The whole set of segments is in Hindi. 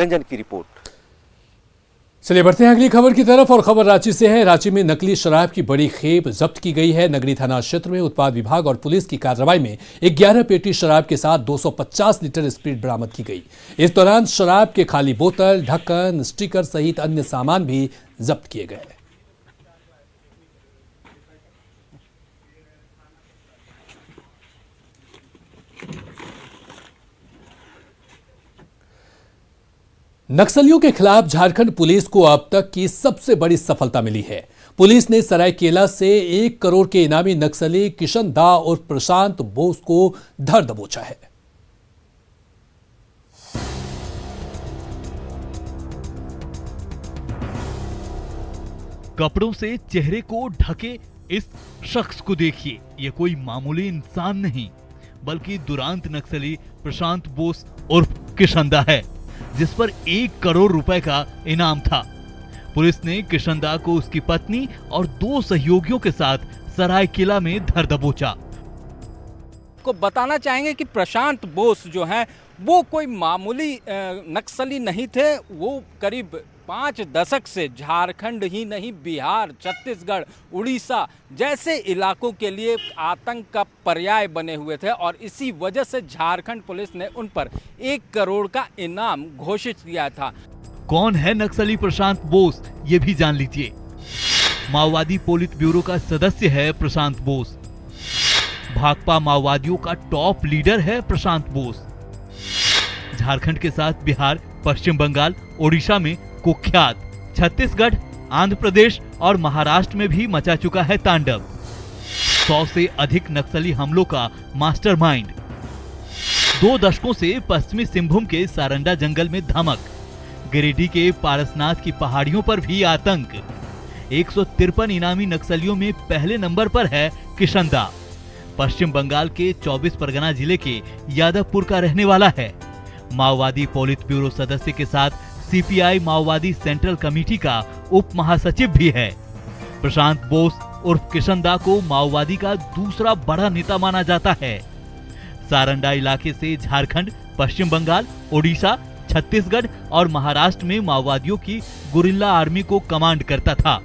रंजन की रिपोर्ट। चलिए बढ़ते हैं अगली खबर की तरफ और खबर रांची से है। रांची में नकली शराब की बड़ी खेप जब्त की गई है। नगरी थाना क्षेत्र में उत्पाद विभाग और पुलिस की कार्रवाई में 11 पेटी शराब के साथ 250 लीटर स्प्रिट बरामद की गई। इस दौरान शराब के खाली बोतल, ढक्कन, स्टिकर सहित अन्य सामान भी जब्त किए गए। नक्सलियों के खिलाफ झारखंड पुलिस को अब तक की सबसे बड़ी सफलता मिली है। पुलिस ने सरायकेला से 1 करोड़ के इनामी नक्सली किशन दा और प्रशांत बोस को धर दबोचा है। कपड़ों से चेहरे को ढके इस शख्स को देखिए। ये कोई मामूली इंसान नहीं बल्कि दुरांत नक्सली प्रशांत बोस उर्फ किशन दा है, जिस पर 1 करोड़ रुपए का इनाम था। पुलिस ने किशन दा को उसकी पत्नी और 2 सहयोगियों के साथ सरायकेला में धर दबोचा। को बताना चाहेंगे कि प्रशांत बोस जो हैं वो कोई मामूली नक्सली नहीं थे। वो करीब 5 दशक से झारखंड ही नहीं, बिहार, छत्तीसगढ़, उड़ीसा जैसे इलाकों के लिए आतंक का पर्याय बने हुए थे और इसी वजह से झारखंड पुलिस ने उन पर 1 करोड़ का इनाम घोषित किया था। कौन है नक्सली प्रशांत बोस, ये भी जान लीजिए। माओवादी पोलित ब्यूरो का सदस्य है प्रशांत बोस। भाकपा माओवादियों का टॉप लीडर है प्रशांत बोस। झारखंड के साथ बिहार, पश्चिम बंगाल, ओडिशा में कुख्यात, छत्तीसगढ़, आंध्र प्रदेश और महाराष्ट्र में भी मचा चुका है तांडव। 100 से अधिक नक्सली हमलों का मास्टरमाइंड। 2 दशकों से पश्चिमी सिंहभूम के सारंडा जंगल में धमक, गिरिडीह के पारसनाथ की पहाड़ियों पर भी आतंक। 153 इनामी नक्सलियों में पहले नंबर पर है किशन दा। पश्चिम बंगाल के 24 परगना जिले के यादवपुर का रहने वाला है। माओवादी पोलित ब्यूरो सदस्य के साथ सीपीआई माओवादी सेंट्रल कमेटी का उप महासचिव भी है। प्रशांत बोस उर्फ किशन दा को माओवादी का दूसरा बड़ा नेता माना जाता है। सारंडा इलाके से झारखंड, पश्चिम बंगाल, ओडिशा, छत्तीसगढ़ और महाराष्ट्र में माओवादियों की गुरिल्ला आर्मी को कमांड करता था।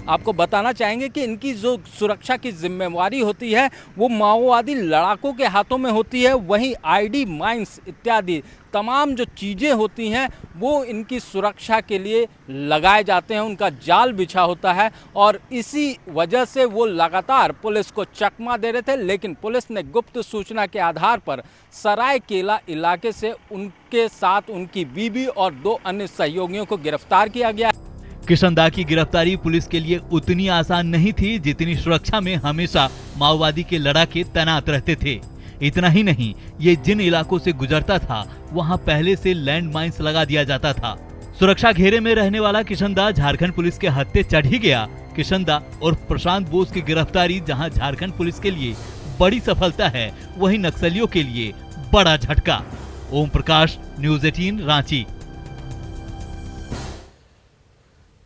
आपको बताना चाहेंगे कि इनकी जो सुरक्षा की जिम्मेवारी होती है वो माओवादी लड़ाकों के हाथों में होती है। वहीं आईडी माइंस इत्यादि तमाम जो चीज़ें होती हैं वो इनकी सुरक्षा के लिए लगाए जाते हैं, उनका जाल बिछा होता है और इसी वजह से वो लगातार पुलिस को चकमा दे रहे थे। लेकिन पुलिस ने गुप्त सूचना के आधार पर सरायकेला इलाके से उनके साथ उनकी बीवी और 2 अन्य सहयोगियों को गिरफ्तार किया गया। किशन दा की गिरफ्तारी पुलिस के लिए उतनी आसान नहीं थी जितनी सुरक्षा में हमेशा माओवादी के लड़ाके तैनात रहते थे। इतना ही नहीं, ये जिन इलाकों से गुजरता था वहां पहले से लैंड माइंस लगा दिया जाता था। सुरक्षा घेरे में रहने वाला किशन दा झारखंड पुलिस के हत्थे चढ़ ही गया। किशन दा और प्रशांत बोस की गिरफ्तारी जहां झारखंड पुलिस के लिए बड़ी सफलता है, वहीं नक्सलियों के लिए बड़ा झटका। ओम प्रकाश, न्यूज़ 18 रांची।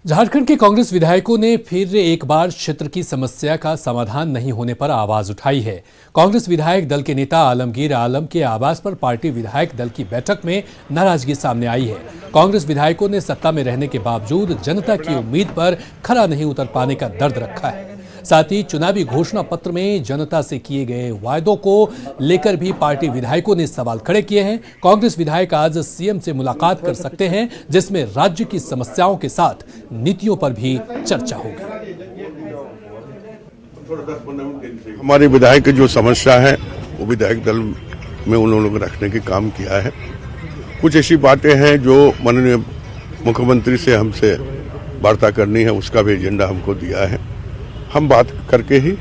झारखंड के कांग्रेस विधायकों ने फिर एक बार क्षेत्र की समस्या का समाधान नहीं होने पर आवाज उठाई है। कांग्रेस विधायक दल के नेता आलमगीर आलम के आवास पर पार्टी विधायक दल की बैठक में नाराजगी सामने आई है। कांग्रेस विधायकों ने सत्ता में रहने के बावजूद जनता की उम्मीद पर खरा नहीं उतर पाने का दर्द रखा है। साथ ही चुनावी घोषणा पत्र में जनता से किए गए वायदों को लेकर भी पार्टी विधायकों ने सवाल खड़े किए हैं। कांग्रेस विधायक आज सीएम से मुलाकात कर सकते हैं, जिसमें राज्य की समस्याओं के साथ नीतियों पर भी चर्चा होगी। हमारे विधायक की जो समस्या है वो विधायक दल में उन लोगों ने रखने के काम किया है। कुछ ऐसी बातें हैं जो माननीय मुख्यमंत्री से हमसे वार्ता करनी है, उसका भी एजेंडा हमको दिया है। हम बात करके ही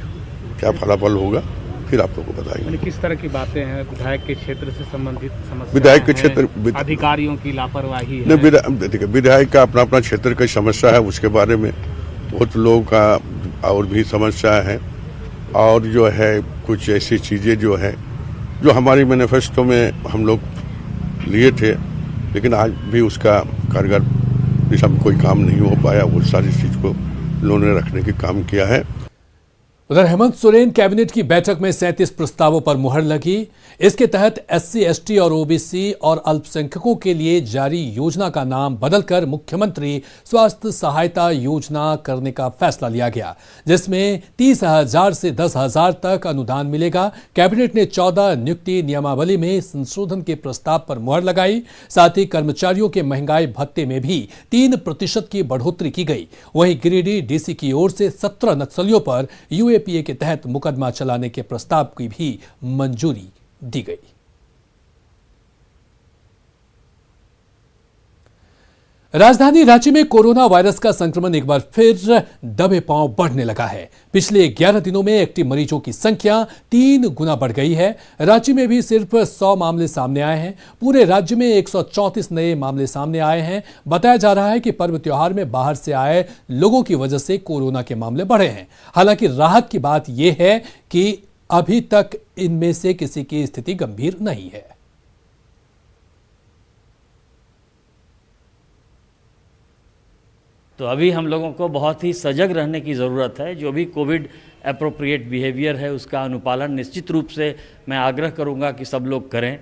क्या फलाफल होगा फिर आप लोगों को बताएंगे। किस तरह की बातें हैं विधायक के क्षेत्र से संबंधित समस्या? विधायक के क्षेत्र, अधिकारियों की लापरवाही है। देखिए, विधायक का अपना अपना क्षेत्र की समस्या है, उसके बारे में बहुत लोगों का और भी समस्या है। और जो है कुछ ऐसी चीजें जो है जो हमारी मैनिफेस्टो में हम लोग लिए थे, लेकिन आज भी उसका कारगर दिशा में कोई काम नहीं हो पाया। वो सारी चीज को उन्होंने रखने के काम किया है। उधर हेमंत सोरेन कैबिनेट की बैठक में 37 प्रस्तावों पर मुहर लगी। इसके तहत SC, ST और OBC और अल्पसंख्यकों के लिए जारी योजना का नाम बदलकर मुख्यमंत्री स्वास्थ्य सहायता योजना करने का फैसला लिया गया, जिसमें 30,000 से 10,000 तक अनुदान मिलेगा। कैबिनेट ने 14 नियुक्ति नियमावली में संशोधन के प्रस्ताव पर मुहर लगाई। साथ ही कर्मचारियों के महंगाई भत्ते में भी 3% की बढ़ोतरी की गई। वहीं गिरिडीह DC की ओर से 17 नक्सलियों पर UAPA के तहत मुकदमा चलाने के प्रस्ताव की भी मंजूरी दी गई। राजधानी रांची में कोरोना वायरस का संक्रमण एक बार फिर दबे पांव बढ़ने लगा है। पिछले 11 दिनों में एक्टिव मरीजों की संख्या 3 गुना बढ़ गई है। रांची में भी सिर्फ 100 मामले सामने आए हैं। पूरे राज्य में 134 नए मामले सामने आए हैं। बताया जा रहा है कि पर्व त्योहार में बाहर से आए लोगों की वजह से कोरोना के मामले बढ़े हैं। हालांकि राहत की बात यह है कि अभी तक इनमें से किसी की स्थिति गंभीर नहीं है। तो अभी हम लोगों को बहुत ही सजग रहने की ज़रूरत है। जो भी कोविड एप्रोप्रिएट बिहेवियर है उसका अनुपालन निश्चित रूप से मैं आग्रह करूंगा कि सब लोग करें।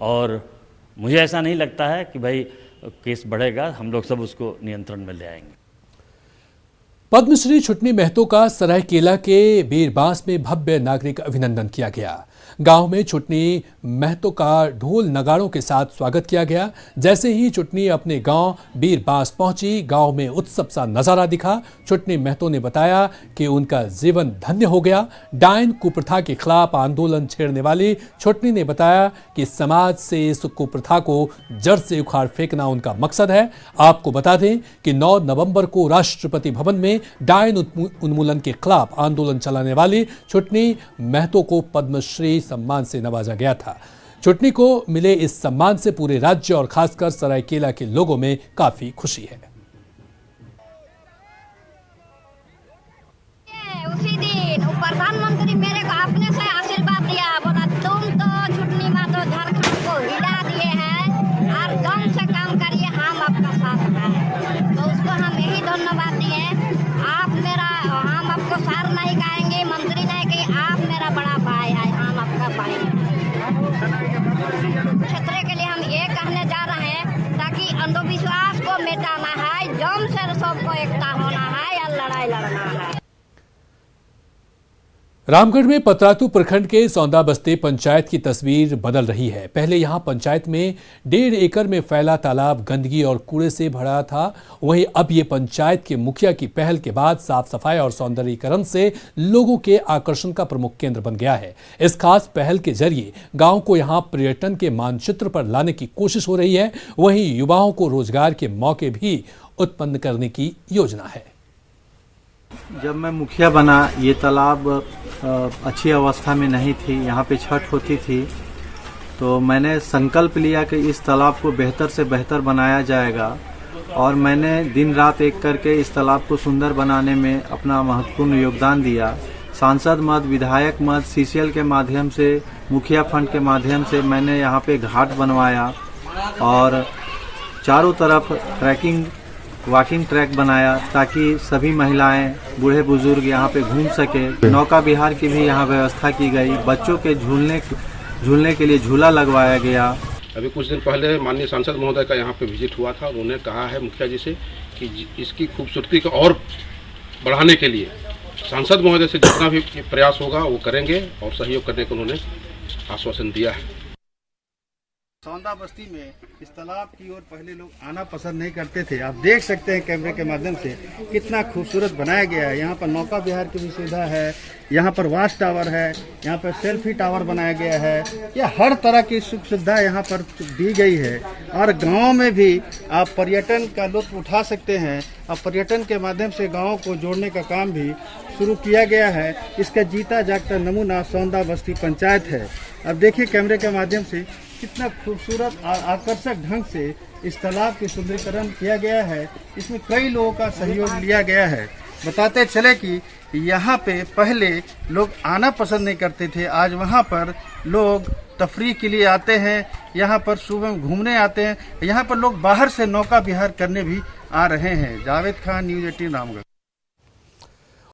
और मुझे ऐसा नहीं लगता है कि भाई केस बढ़ेगा, हम लोग सब उसको नियंत्रण में ले आएंगे। पद्मश्री छुटनी महतो का सरायकेला के बीरबांस में भव्य नागरिक अभिनंदन किया गया। गांव में छुटनी महतो का ढोल नगाड़ों के साथ स्वागत किया गया। जैसे ही छुटनी अपने गांव बीरबांस पहुंची, गांव में उत्सव सा नजारा दिखा। छुटनी महतो ने बताया कि उनका जीवन धन्य हो गया। डायन कुप्रथा के खिलाफ आंदोलन छेड़ने वाली छुटनी ने बताया कि समाज से इस कुप्रथा को जड़ से उखाड़ फेंकना उनका मकसद है। आपको बता दें कि 9 नवंबर को राष्ट्रपति भवन में डायन उन्मूलन के खिलाफ आंदोलन चलाने वाली छुटनी महतो को पद्मश्री सम्मान से नवाजा गया था। छुटनी को मिले इस सम्मान से पूरे राज्य और खासकर सरायकेला के लोगों में काफी खुशी है। उसी दिन प्रधानमंत्री मेरे को अपने से आशीर्वाद दिया, बोला तुम तो छुटनी महतो झारखंड को हिला दिए हैं और दम से काम करिए, हम आपका साथ हैं। तो उसको हम यही धन्यवाद दिए। आप मेरा, हम आपको सार नहीं कहेंगे, मंत्री नहीं कहेंगे, आप मेरा बड़ा भाई है, हम आपका भाई हैं। क्षेत्र के लिए हम ये कहने जा रहे हैं ताकि अंधविश्वास को मिटाना है, जम से सबको एकता होना है या लड़ाई लड़ना है। रामगढ़ में पतरातू प्रखंड के सौंदा बस्ती पंचायत की तस्वीर बदल रही है। पहले यहां पंचायत में 1.5 एकड़ में फैला तालाब गंदगी और कूड़े से भरा था। वहीं अब ये पंचायत के मुखिया की पहल के बाद साफ सफाई और सौंदर्यीकरण से लोगों के आकर्षण का प्रमुख केंद्र बन गया है। इस खास पहल के जरिए गांव को यहां पर्यटन के मानचित्र पर लाने की कोशिश हो रही है। वहीं युवाओं को रोजगार के मौके भी उत्पन्न करने की योजना है। जब मैं मुखिया बना, ये तालाब अच्छी अवस्था में नहीं थी, यहाँ पे छठ होती थी, तो मैंने संकल्प लिया कि इस तालाब को बेहतर से बेहतर बनाया जाएगा। और मैंने दिन रात एक करके इस तालाब को सुंदर बनाने में अपना महत्वपूर्ण योगदान दिया। सांसद मद, विधायक मद, CCL के माध्यम से, मुखिया फंड के माध्यम से मैंने यहाँ पे घाट बनवाया और चारों तरफ वॉकिंग ट्रैक बनाया ताकि सभी महिलाएं, बूढ़े बुजुर्ग यहाँ पे घूम सके। नौका विहार की भी यहाँ व्यवस्था की गई। बच्चों के झूलने के लिए झूला लगवाया गया। अभी कुछ दिन पहले माननीय सांसद महोदय का यहाँ पे विजिट हुआ था। उन्होंने कहा है मुखिया जी से कि इसकी खूबसूरती को और बढ़ाने के लिए सांसद महोदय से जितना भी प्रयास होगा वो करेंगे और सहयोग करने को उन्होंने आश्वासन दिया है। सौंदा बस्ती में इस तालाब की ओर पहले लोग आना पसंद नहीं करते थे। आप देख सकते हैं कैमरे के माध्यम से कितना खूबसूरत बनाया गया है। यहाँ पर नौका विहार की भी सुविधा है, यहाँ पर वॉच टावर है, यहाँ पर सेल्फी टावर बनाया गया है। यह हर तरह की सुख सुविधा यहाँ पर दी गई है। और गांव में भी आप पर्यटन का लुत्फ उठा सकते हैं। अब पर्यटन के माध्यम से गाँव को जोड़ने का काम भी शुरू किया गया है। इसका जीता जागता नमूना सौंदा बस्ती पंचायत है। अब देखिए कैमरे के माध्यम से कितना खूबसूरत और आकर्षक ढंग से इस तालाब की सुंदरीकरण किया गया है। इसमें कई लोगों का सहयोग लिया गया है। बताते चले कि यहाँ पे पहले लोग आना पसंद नहीं करते थे, आज वहाँ पर लोग तफरीह के लिए आते हैं, यहाँ पर सुबह घूमने आते हैं। यहाँ पर लोग बाहर से नौका विहार करने भी आ रहे हैं। जावेद खान, न्यूज़ 18 रामगढ़।